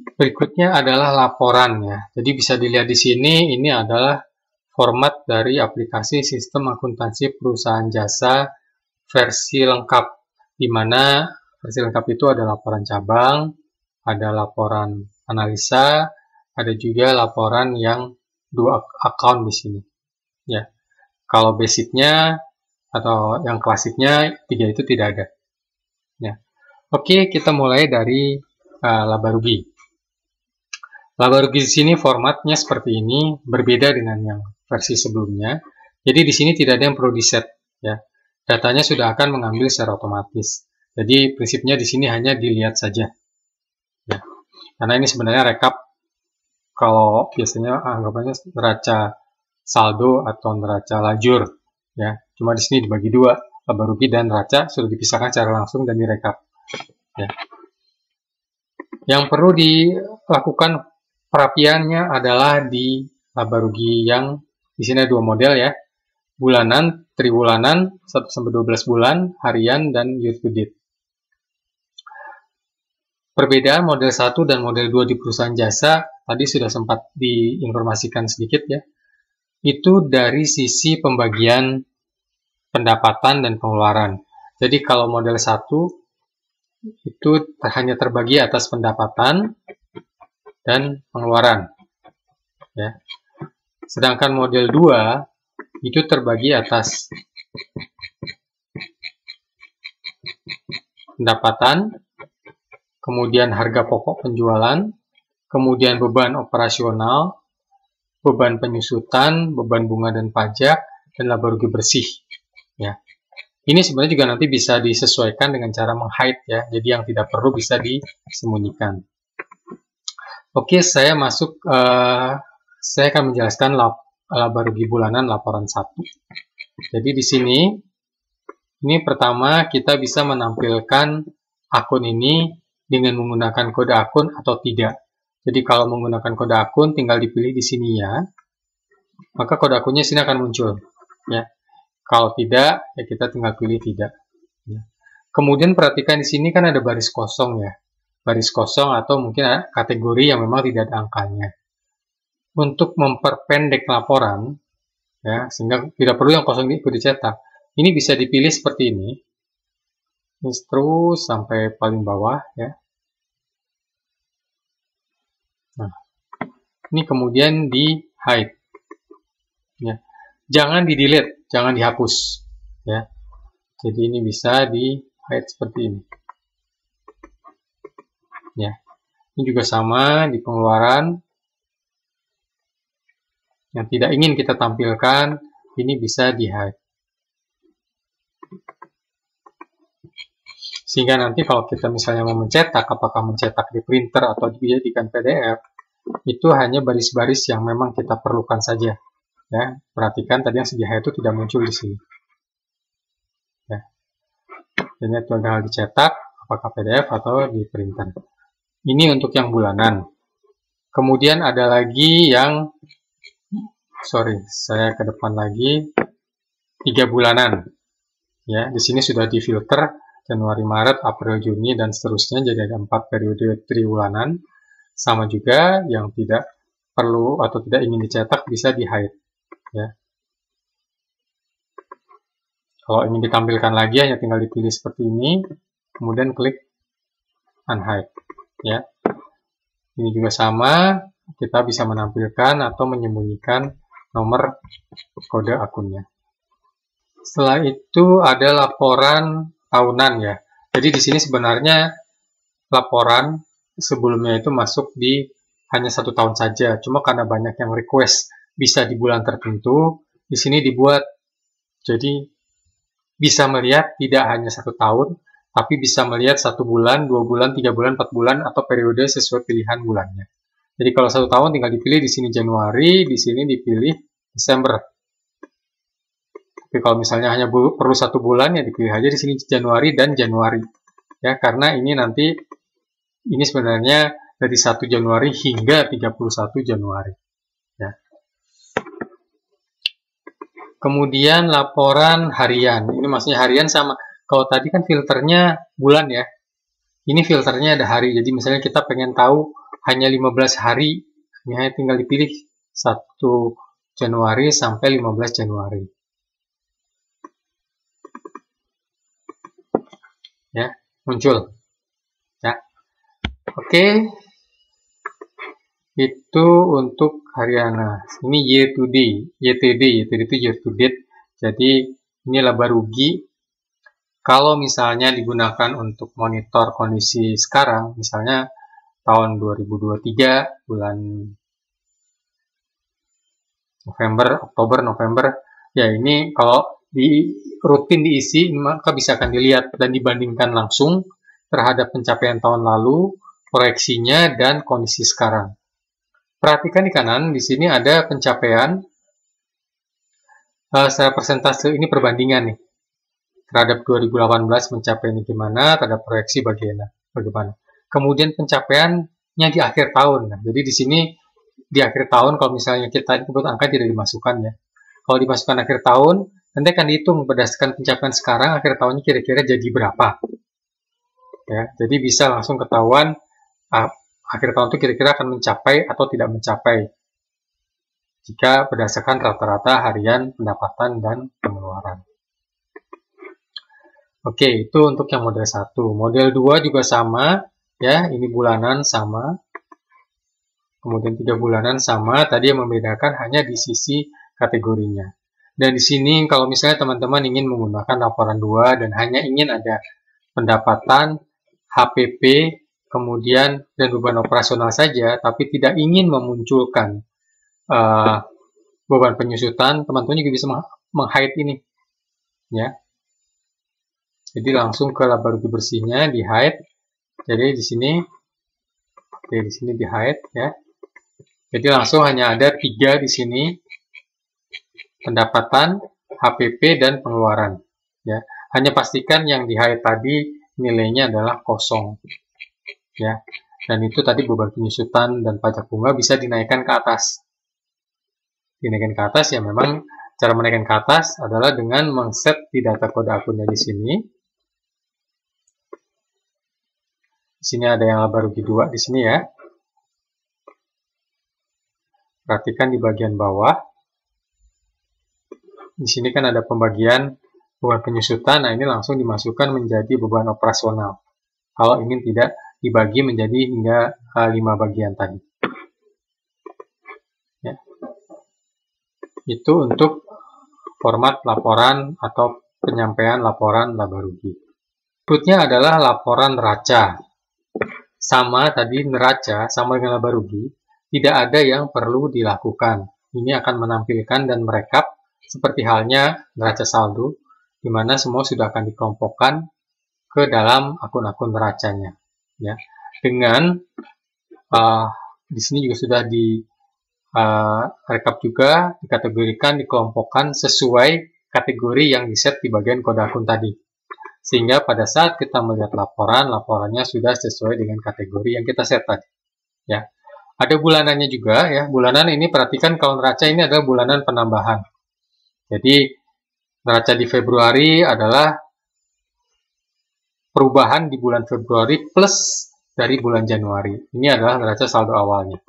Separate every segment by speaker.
Speaker 1: Berikutnya adalah laporan ya. Jadi bisa dilihat di sini, ini adalah format dari aplikasi sistem akuntansi perusahaan jasa versi lengkap, di mana versi lengkap itu ada laporan cabang, ada laporan analisa, ada juga laporan yang dua account di sini. Ya, kalau basicnya atau yang klasiknya 3 itu tidak ada. Ya, oke, kita mulai dari laba rugi. Laba rugi di sini formatnya seperti ini, berbeda dengan yang versi sebelumnya. Jadi di sini tidak ada yang perlu di-set, ya. Datanya sudah akan mengambil secara otomatis. Jadi prinsipnya di sini hanya dilihat saja. Ya. Karena ini sebenarnya rekap, kalau biasanya anggapannya neraca saldo atau neraca lajur, ya. Cuma di sini dibagi dua, laba rugi dan neraca sudah dipisahkan secara langsung dan direkap. Ya. Yang perlu dilakukan perapiannya adalah di laba rugi yang di sini ada 2 model ya. Bulanan, triwulanan, 1-12 bulan, harian, dan year to date. Perbedaan model 1 dan model 2 di perusahaan jasa, tadi sudah sempat diinformasikan sedikit ya. Itu dari sisi pembagian pendapatan dan pengeluaran. Jadi kalau model 1 itu hanya terbagi atas pendapatan dan pengeluaran. Ya. Sedangkan model 2 itu terbagi atas pendapatan, kemudian harga pokok penjualan, kemudian beban operasional, beban penyusutan, beban bunga dan pajak, dan laba rugi bersih. Ya. Ini sebenarnya juga nanti bisa disesuaikan dengan cara meng-hide ya, jadi yang tidak perlu bisa disembunyikan. Oke, saya akan menjelaskan laba rugi bulanan laporan 1. Jadi di sini, ini pertama kita bisa menampilkan akun ini dengan menggunakan kode akun atau tidak. Jadi kalau menggunakan kode akun, tinggal dipilih di sini ya, maka kode akunnya sini akan muncul. Ya. Kalau tidak, ya kita tinggal pilih tidak. Ya. Kemudian perhatikan di sini kan ada baris kosong ya. Baris kosong atau mungkin kategori yang memang tidak ada angkanya. Untuk memperpendek laporan, ya, sehingga tidak perlu yang kosong itu dicetak. Ini bisa dipilih seperti ini. Ini terus sampai paling bawah, ya. Nah, ini kemudian di hide. Ya. Jangan di delete, jangan dihapus, ya. Jadi ini bisa di hide seperti ini. Ya. Ini juga sama di pengeluaran. Yang tidak ingin kita tampilkan, ini bisa di-hide. Sehingga nanti kalau kita misalnya mau mencetak, apakah mencetak di printer atau dijadikan PDF, itu hanya baris-baris yang memang kita perlukan saja. Ya, perhatikan tadi yang di-hide itu tidak muncul di sini. Ya. Jadi itu tinggal dicetak, apakah PDF atau di printer. Ini untuk yang bulanan. Kemudian ada lagi yang saya ke depan lagi 3 bulanan. Ya, di sini sudah difilter Januari, Maret, April, Juni dan seterusnya, jadi ada 4 periode triwulanan. Sama juga yang tidak perlu atau tidak ingin dicetak bisa di-hide. Ya. Kalau ingin ditampilkan lagi hanya tinggal dipilih seperti ini, kemudian klik unhide. Ya. Ini juga sama, kita bisa menampilkan atau menyembunyikan nomor kode akunnya. Setelah itu ada laporan tahunan ya. Jadi di sini sebenarnya laporan sebelumnya itu masuk di hanya 1 tahun saja. Cuma karena banyak yang request bisa di bulan tertentu, di sini dibuat. Jadi bisa melihat tidak hanya 1 tahun, tapi bisa melihat 1 bulan, 2 bulan, 3 bulan, 4 bulan, atau periode sesuai pilihan bulannya. Jadi kalau 1 tahun tinggal dipilih di sini Januari, di sini dipilih Desember. Tapi kalau misalnya hanya perlu 1 bulan ya dipilih aja di sini Januari dan Januari. Ya, karena ini nanti ini sebenarnya dari 1 Januari hingga 31 Januari. Ya. Kemudian laporan harian. Ini maksudnya harian sama. Kalau tadi kan filternya bulan ya. Ini filternya ada hari. Jadi misalnya kita pengen tahu hanya 15 hari, hanya tinggal dipilih 1 Januari sampai 15 Januari. Ya, muncul. Ya. Oke. Itu untuk hariana. Ini year to date, YTD itu year to date. Jadi ini laba rugi. Kalau misalnya digunakan untuk monitor kondisi sekarang, misalnya tahun 2023 bulan November, Oktober, November, ya ini kalau di rutin diisi maka bisa akan dilihat dan dibandingkan langsung terhadap pencapaian tahun lalu, proyeksinya dan kondisi sekarang. Perhatikan di kanan, di sini ada pencapaian secara persentase, ini perbandingan nih terhadap 2018 mencapai ini gimana, terhadap proyeksi bagaimana. Kemudian pencapaiannya di akhir tahun. Nah, jadi di sini di akhir tahun kalau misalnya kita sebut angka tidak dimasukkan ya. Kalau dimasukkan akhir tahun, nanti akan dihitung berdasarkan pencapaian sekarang akhir tahunnya kira-kira jadi berapa. Ya, jadi bisa langsung ketahuan akhir tahun itu kira-kira akan mencapai atau tidak mencapai jika berdasarkan rata-rata harian pendapatan dan pengeluaran. Oke, itu untuk yang model 1. Model 2 juga sama, ya, ini bulanan sama. Kemudian 3 bulanan sama, tadi yang membedakan hanya di sisi kategorinya. Dan di sini kalau misalnya teman-teman ingin menggunakan laporan 2 dan hanya ingin ada pendapatan, HPP, kemudian dan beban operasional saja, tapi tidak ingin memunculkan beban penyusutan, teman-teman juga bisa meng-hide ini, ya. Jadi langsung ke laba rugi bersihnya di hide. Jadi di sini, oke, di sini di hide ya. Jadi langsung hanya ada 3 di sini, pendapatan, HPP dan pengeluaran. Ya, hanya pastikan yang di hide tadi nilainya adalah kosong. Ya, dan itu tadi beban penyusutan dan pajak bunga bisa dinaikkan ke atas. Dinaikkan ke atas ya memang cara menaikkan ke atas adalah dengan mengset di data kode akunnya di sini. Di sini ada yang laba rugi 2 di sini ya. Perhatikan di bagian bawah. Di sini kan ada pembagian beban penyusutan. Nah, ini langsung dimasukkan menjadi beban operasional. Kalau ingin tidak dibagi menjadi hingga 5 bagian tadi. Ya. Itu untuk format laporan atau penyampaian laporan laba rugi. Berikutnya adalah laporan neraca. Sama tadi neraca sama dengan laba rugi, tidak ada yang perlu dilakukan. Ini akan menampilkan dan merekap seperti halnya neraca saldo, di mana semua sudah akan dikelompokkan ke dalam akun-akun neracanya. Ya, dengan di sini juga sudah di rekap juga, dikategorikan, dikelompokkan sesuai kategori yang diset di bagian kode akun tadi. Sehingga pada saat kita melihat laporan, laporannya sudah sesuai dengan kategori yang kita set tadi. Ya, ada bulanannya juga ya. Bulanan ini perhatikan kalau neraca ini adalah bulanan penambahan. Jadi neraca di Februari adalah perubahan di bulan Februari plus dari bulan Januari. Ini adalah neraca saldo awalnya.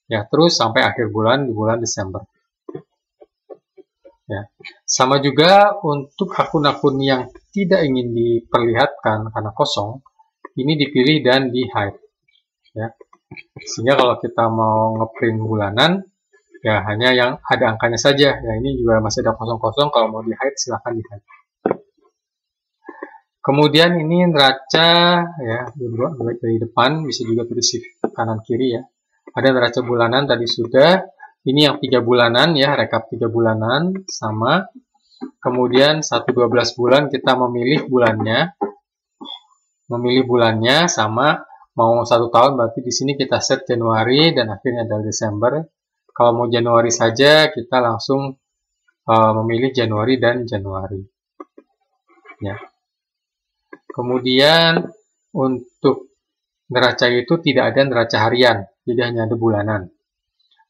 Speaker 1: Ya, terus sampai akhir bulan di bulan Desember. Ya. Sama juga untuk akun-akun yang tidak ingin diperlihatkan karena kosong, ini dipilih dan di hide. Ya. Sehingga kalau kita mau ngeprint bulanan, ya hanya yang ada angkanya saja. Ya, ini juga masih ada kosong-kosong, kalau mau di hide silahkan di hide. Kemudian ini neraca ya dari depan, bisa juga tulis kanan kiri ya. Ada neraca bulanan tadi sudah. Ini yang 3 bulanan ya, rekap 3 bulanan sama. Kemudian 1-12 bulan kita memilih bulannya. Memilih bulannya sama. Mau 1 tahun berarti di sini kita set Januari dan akhirnya adalah Desember. Kalau mau Januari saja kita langsung memilih Januari dan Januari. Ya. Kemudian untuk neraca itu tidak ada neraca harian, jadi hanya ada bulanan.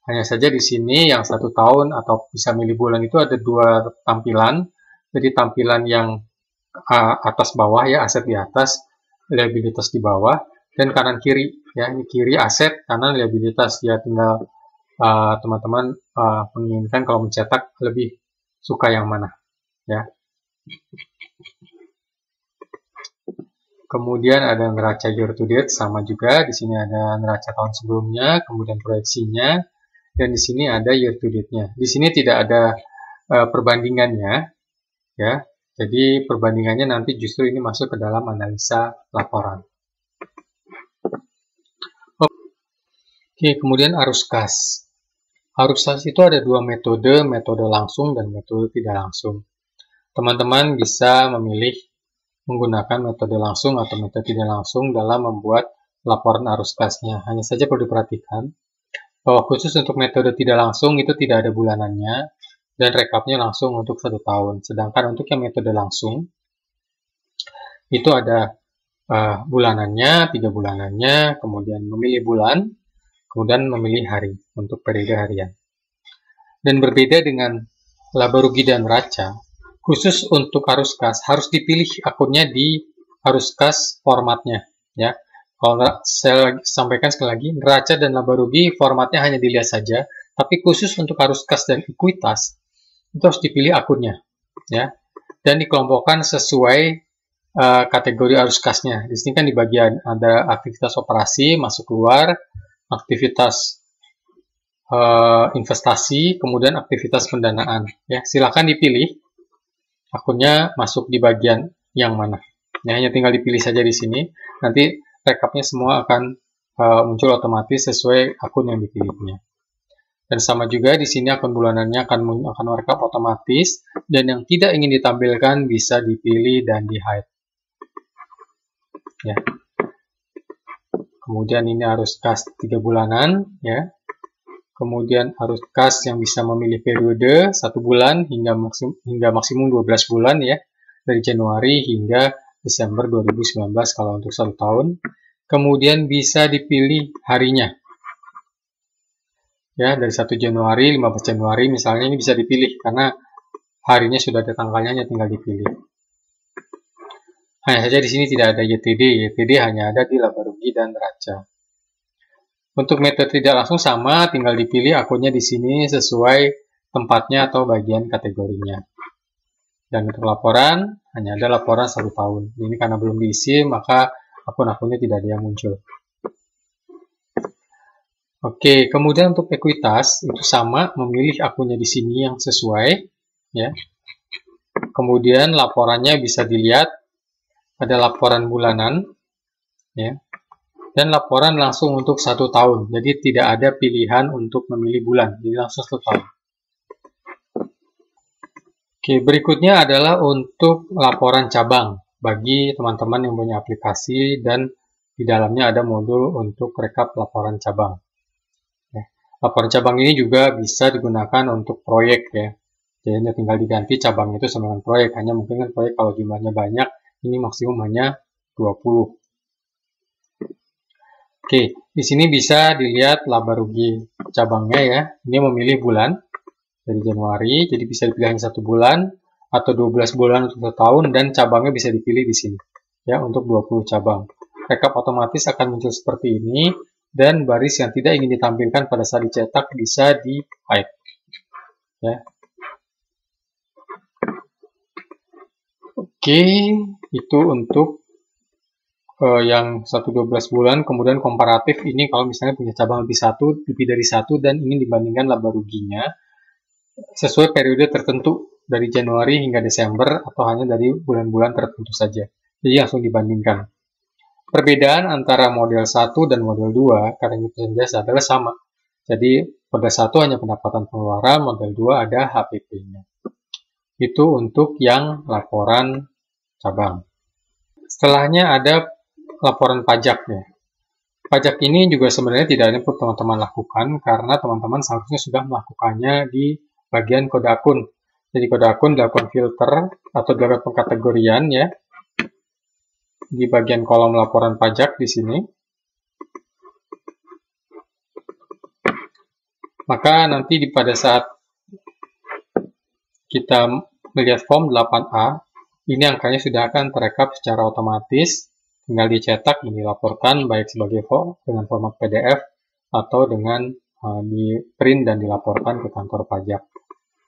Speaker 1: Hanya saja di sini yang 1 tahun atau bisa milih bulan itu ada 2 tampilan. Jadi tampilan yang atas bawah ya, aset di atas, liabilitas di bawah. dan kanan kiri ya. Ini kiri aset, kanan liabilitas. Ya tinggal teman-teman menginginkan kalau mencetak lebih suka yang mana ya. Kemudian ada neraca year to date, sama juga di sini ada neraca tahun sebelumnya, kemudian proyeksinya, dan di sini ada year to date-nya. Di sini tidak ada perbandingannya ya. Jadi perbandingannya nanti justru ini masuk ke dalam analisa laporan. Oke, kemudian arus kas. Arus kas itu ada dua metode langsung dan metode tidak langsung. Teman-teman bisa memilih menggunakan metode langsung atau metode tidak langsung dalam membuat laporan arus kasnya. Hanya saja perlu diperhatikan bahwa khusus untuk metode tidak langsung itu tidak ada bulanannya dan rekapnya langsung untuk 1 tahun. Sedangkan untuk yang metode langsung itu ada bulanannya, 3 bulanannya, kemudian memilih bulan, kemudian memilih hari untuk periode harian. Dan berbeda dengan laba rugi dan neraca, khusus untuk arus kas harus dipilih akunnya di arus kas formatnya ya. Kalau saya sampaikan sekali lagi, neraca dan laba rugi formatnya hanya dilihat saja, tapi khusus untuk arus kas dan ekuitas itu harus dipilih akunnya ya, dan dikelompokkan sesuai kategori arus kasnya. Di sini kan di bagian ada aktivitas operasi masuk keluar, aktivitas investasi, kemudian aktivitas pendanaan ya. Silakan dipilih akunnya masuk di bagian yang mana. Ya, hanya tinggal dipilih saja di sini. Nanti rekapnya semua akan muncul otomatis sesuai akun yang dipilihnya. Dan sama juga di sini akun bulanannya akan merekap otomatis, dan yang tidak ingin ditampilkan bisa dipilih dan di-hide. Ya. Kemudian ini arus kas 3 bulanan ya. Kemudian arus kas yang bisa memilih periode 1 bulan hingga maksimum 12 bulan ya, dari Januari hingga Desember 2019 kalau untuk 1 tahun. Kemudian bisa dipilih harinya ya, dari 1 Januari, 15 Januari misalnya, ini bisa dipilih karena harinya sudah ada tanggalnya, hanya tinggal dipilih. Hanya saja di sini tidak ada YTD hanya ada di laba rugi dan neraca. Untuk metode tidak langsung sama, tinggal dipilih akunnya di sini sesuai tempatnya atau bagian kategorinya. Dan untuk laporan, hanya ada laporan 1 tahun. Ini karena belum diisi, maka akun-akunnya tidak ada yang muncul. Oke, kemudian untuk ekuitas, itu sama, memilih akunnya di sini yang sesuai. Ya. Kemudian laporannya bisa dilihat, ada laporan bulanan, ya. Dan laporan langsung untuk 1 tahun. Jadi tidak ada pilihan untuk memilih bulan. Jadi langsung 1 tahun. Oke, berikutnya adalah untuk laporan cabang. Bagi teman-teman yang punya aplikasi dan di dalamnya ada modul untuk rekap laporan cabang. Ya. Laporan cabang ini juga bisa digunakan untuk proyek ya. Jadi tinggal diganti cabang itu sama dengan proyek. Hanya mungkin kan proyek kalau jumlahnya banyak, ini maksimum hanya 20. Oke, di sini bisa dilihat laba rugi cabangnya ya. Ini memilih bulan dari Januari, jadi bisa dipilih hanya 1 bulan atau 12 bulan untuk 1 tahun, dan cabangnya bisa dipilih di sini ya untuk 20 cabang. Rekap otomatis akan muncul seperti ini, dan baris yang tidak ingin ditampilkan pada saat dicetak bisa di-hide ya. Oke, itu untuk yang 1-12 bulan. Kemudian komparatif ini kalau misalnya punya cabang lebih dari satu dan ingin dibandingkan laba ruginya sesuai periode tertentu dari Januari hingga Desember atau hanya dari bulan-bulan tertentu saja. Jadi langsung dibandingkan. Perbedaan antara model 1 dan model 2 karena ini perusahaan jasa adalah sama. Jadi model 1 hanya pendapatan pengeluaran, model 2 ada HPP-nya. Itu untuk yang laporan cabang. Setelahnya ada laporan pajaknya. Pajak ini juga sebenarnya tidak ada yang perlu teman-teman lakukan karena teman-teman seharusnya sudah melakukannya di bagian kode akun. Jadi kode akun dilakukan filter atau dilakukan pengkategorian ya di bagian kolom laporan pajak di sini. Maka nanti pada saat kita melihat form 8A, ini angkanya sudah akan terekap secara otomatis. tinggal dicetak dan dilaporkan baik sebagai dengan format PDF atau dengan di print dan dilaporkan ke kantor pajak.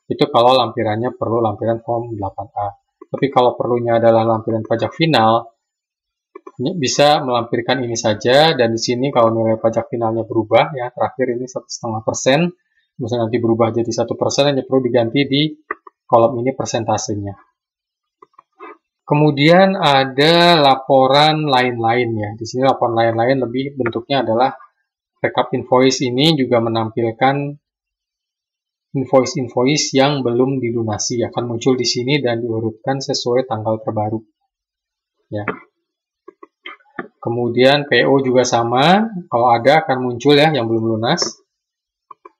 Speaker 1: Itu kalau lampirannya perlu lampiran form 8A. Tapi kalau perlunya adalah lampiran pajak final, ini bisa melampirkan ini saja, dan di sini kalau nilai pajak finalnya berubah, ya terakhir ini 1,5%, misalnya nanti berubah jadi 1%, hanya perlu diganti di kolom ini persentasenya. Kemudian ada laporan lain-lain ya. Di sini laporan lain-lain lebih bentuknya adalah rekap invoice. Ini juga menampilkan invoice-invoice yang belum dilunasi, akan muncul di sini dan diurutkan sesuai tanggal terbaru. Ya. Kemudian PO juga sama, kalau ada akan muncul ya yang belum lunas.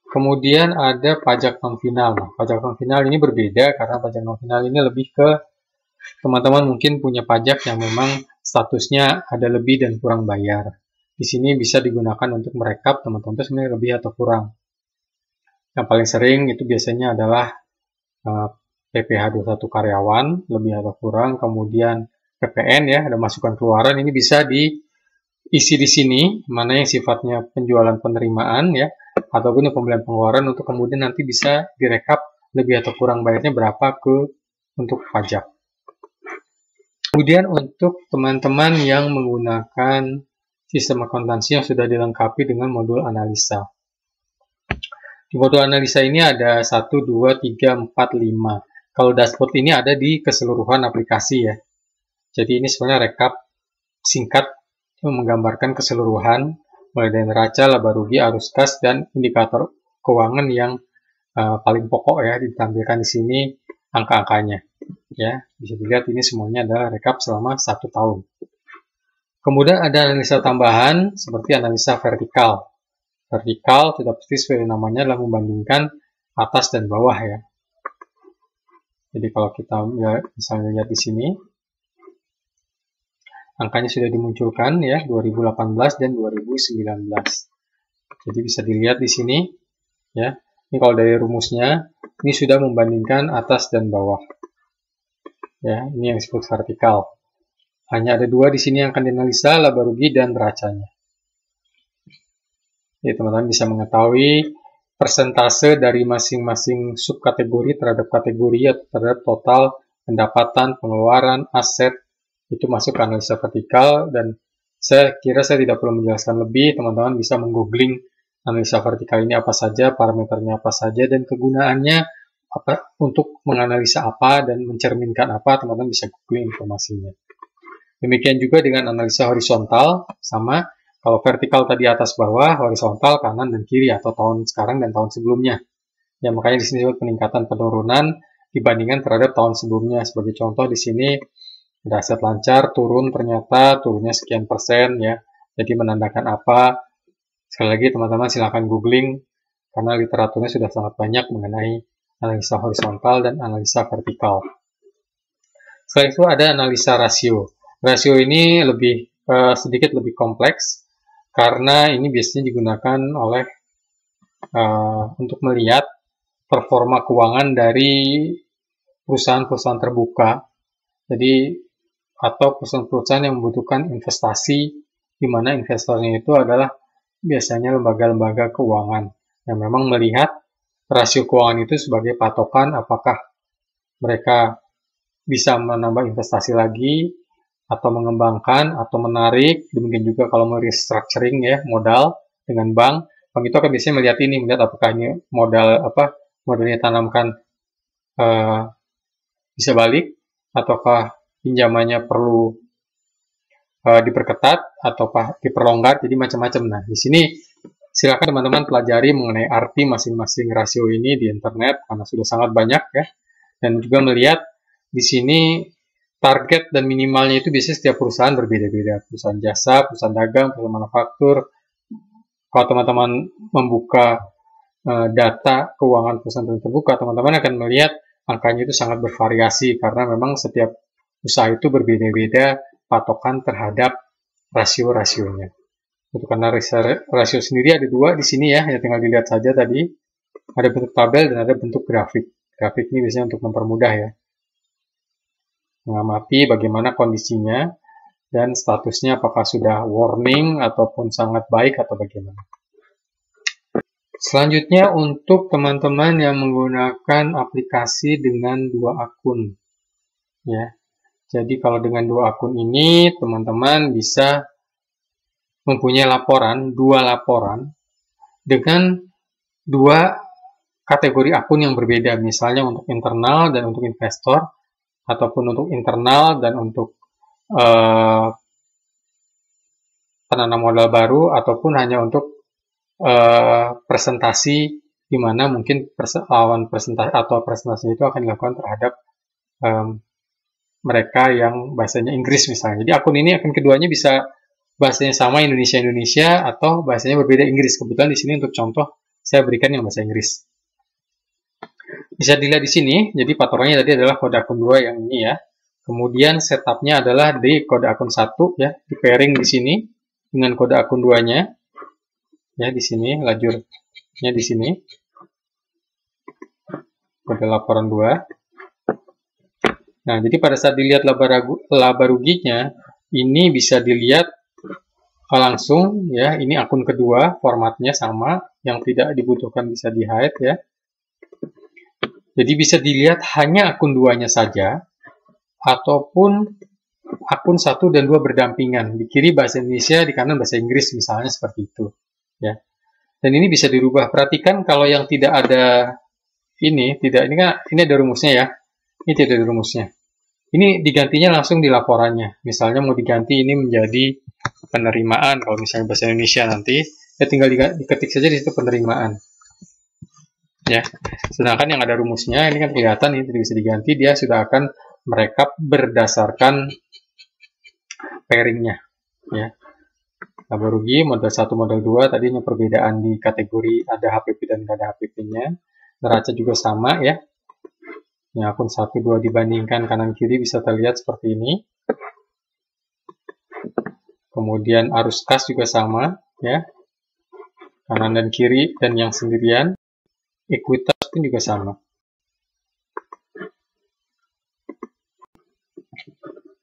Speaker 1: Kemudian ada pajak non final. Nah, pajak non final ini berbeda karena pajak non final ini lebih ke teman-teman mungkin punya pajak yang memang statusnya ada lebih dan kurang bayar. Di sini bisa digunakan untuk merekap teman-teman itu sebenarnya lebih atau kurang. Yang paling sering itu biasanya adalah PPh 21 karyawan, lebih atau kurang, kemudian PPN ya, ada masukan keluaran, ini bisa diisi di sini, mana yang sifatnya penjualan penerimaan ya, ataupun yang pembelian pengeluaran, untuk kemudian nanti bisa direkap lebih atau kurang bayarnya berapa untuk pajak. Kemudian untuk teman-teman yang menggunakan sistem akuntansi yang sudah dilengkapi dengan modul analisa. Di modul analisa ini ada 1, 2, 3, 4, 5. Kalau dashboard ini ada di keseluruhan aplikasi ya. Jadi ini sebenarnya rekap singkat yang menggambarkan keseluruhan, mulai dari neraca, laba rugi, arus kas, dan indikator keuangan yang paling pokok ya, ditampilkan di sini angka-angkanya. Ya, bisa dilihat ini semuanya adalah rekap selama 1 tahun. Kemudian ada analisa tambahan seperti analisa vertikal. Vertikal sudah pasti sesuai namanya adalah membandingkan atas dan bawah ya. Jadi kalau kita misalnya lihat di sini, angkanya sudah dimunculkan ya 2018 dan 2019. Jadi bisa dilihat di sini ya. Ini kalau dari rumusnya ini sudah membandingkan atas dan bawah. Ya, ini yang disebut vertikal. Hanya ada 2 di sini yang akan dianalisa, laba rugi dan neracanya. Ya, teman-teman bisa mengetahui persentase dari masing-masing subkategori terhadap kategori atau terhadap total pendapatan, pengeluaran, aset, itu masuk ke analisa vertikal, dan saya kira saya tidak perlu menjelaskan lebih, teman-teman bisa menggoogling analisa vertikal ini apa saja, parameternya apa saja, dan kegunaannya apa untuk menganalisa apa dan mencerminkan apa, teman-teman bisa googling informasinya. Demikian juga dengan analisa horizontal, sama. Kalau vertikal tadi atas bawah, horizontal kanan dan kiri atau tahun sekarang dan tahun sebelumnya. Ya, makanya di sini disebut peningkatan penurunan dibandingkan terhadap tahun sebelumnya. Sebagai contoh di sini ada aset lancar turun, ternyata turunnya sekian persen ya. Jadi menandakan apa? Sekali lagi teman-teman silakan googling karena literaturnya sudah sangat banyak mengenai analisa horizontal dan analisa vertikal. Setelah itu ada analisa rasio. Rasio ini sedikit lebih kompleks karena ini biasanya digunakan oleh untuk melihat performa keuangan dari perusahaan-perusahaan terbuka. Jadi atau perusahaan-perusahaan yang membutuhkan investasi, di mana investornya itu adalah biasanya lembaga-lembaga keuangan yang memang melihat rasio keuangan itu sebagai patokan apakah mereka bisa menambah investasi lagi atau mengembangkan atau menarik. Demikian juga kalau mau restructuring ya modal dengan bank itu akan biasanya melihat apakah ini modalnya tanamkan bisa balik ataukah pinjamannya perlu diperketat ataukah diperlonggar, jadi macam-macam. Nah, di sini silakan teman-teman pelajari mengenai arti masing-masing rasio ini di internet karena sudah sangat banyak ya. Dan juga melihat di sini target dan minimalnya itu biasanya setiap perusahaan berbeda-beda. Perusahaan jasa, perusahaan dagang, perusahaan manufaktur. Kalau teman-teman membuka data keuangan perusahaan terbuka, teman-teman akan melihat angkanya itu sangat bervariasi karena memang setiap usaha itu berbeda-beda patokan terhadap rasio-rasionya. Itu karena rasio sendiri ada 2 di sini ya, tinggal dilihat saja tadi. Ada bentuk tabel dan ada bentuk grafik. Grafik ini biasanya untuk mempermudah ya, mengamati bagaimana kondisinya dan statusnya apakah sudah warning ataupun sangat baik atau bagaimana. Selanjutnya untuk teman-teman yang menggunakan aplikasi dengan 2 akun. Ya. Jadi kalau dengan 2 akun ini teman-teman bisa mempunyai laporan, 2 laporan dengan 2 kategori akun yang berbeda, misalnya untuk internal dan untuk investor, ataupun untuk internal dan untuk penanam modal baru, ataupun hanya untuk presentasi di mana mungkin presentasi atau presentasi itu akan dilakukan terhadap mereka yang bahasanya Inggris misalnya. Jadi akun ini akun keduanya bisa bahasanya sama Indonesia atau bahasanya berbeda Inggris. Kebetulan di sini untuk contoh saya berikan yang bahasa Inggris. Bisa dilihat di sini. Jadi patorannya tadi adalah kode akun 2 yang ini ya. Kemudian setupnya adalah di kode akun 1 ya, di pairing di sini dengan kode akun 2-nya. Ya, di sini lajurnya di sini. Kode laporan 2. Nah, jadi pada saat dilihat laba ruginya, ini bisa dilihat langsung ya, ini akun kedua, formatnya sama, yang tidak dibutuhkan bisa di-hide ya. Jadi bisa dilihat hanya akun 2-nya saja, ataupun akun 1 dan 2 berdampingan. Di kiri bahasa Indonesia, di kanan bahasa Inggris misalnya seperti itu. Ya. Dan ini bisa dirubah. Perhatikan kalau yang tidak ada ini ada rumusnya ya. Ini tidak ada rumusnya. Ini digantinya langsung di laporannya. Misalnya mau diganti ini menjadi penerimaan, kalau misalnya bahasa Indonesia nanti, ya tinggal diketik saja di situ penerimaan. Ya. Sedangkan yang ada rumusnya, ini kan kelihatan, ini tidak bisa diganti, dia sudah akan merekap berdasarkan pairingnya. Ya. Laba rugi, modal 1, modal 2, tadinya perbedaan di kategori ada HPP dan tidak ada HPP-nya. Neraca juga sama ya. Yang akun 1, 2 dibandingkan kanan kiri bisa terlihat seperti ini. Kemudian arus kas juga sama ya. Kanan dan kiri dan yang sendirian. Ekuitas pun juga sama.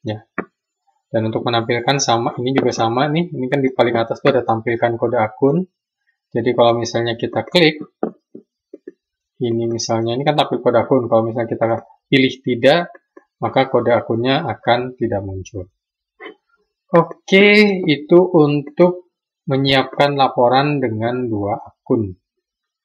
Speaker 1: Ya. Dan untuk menampilkan sama, ini juga sama nih. Ini kan di paling atas tuh ada tampilkan kode akun. Jadi kalau misalnya kita klik, ini misalnya, ini kan tampil kode akun. Kalau misalnya kita pilih tidak, maka kode akunnya akan tidak muncul. Oke, itu untuk menyiapkan laporan dengan 2 akun.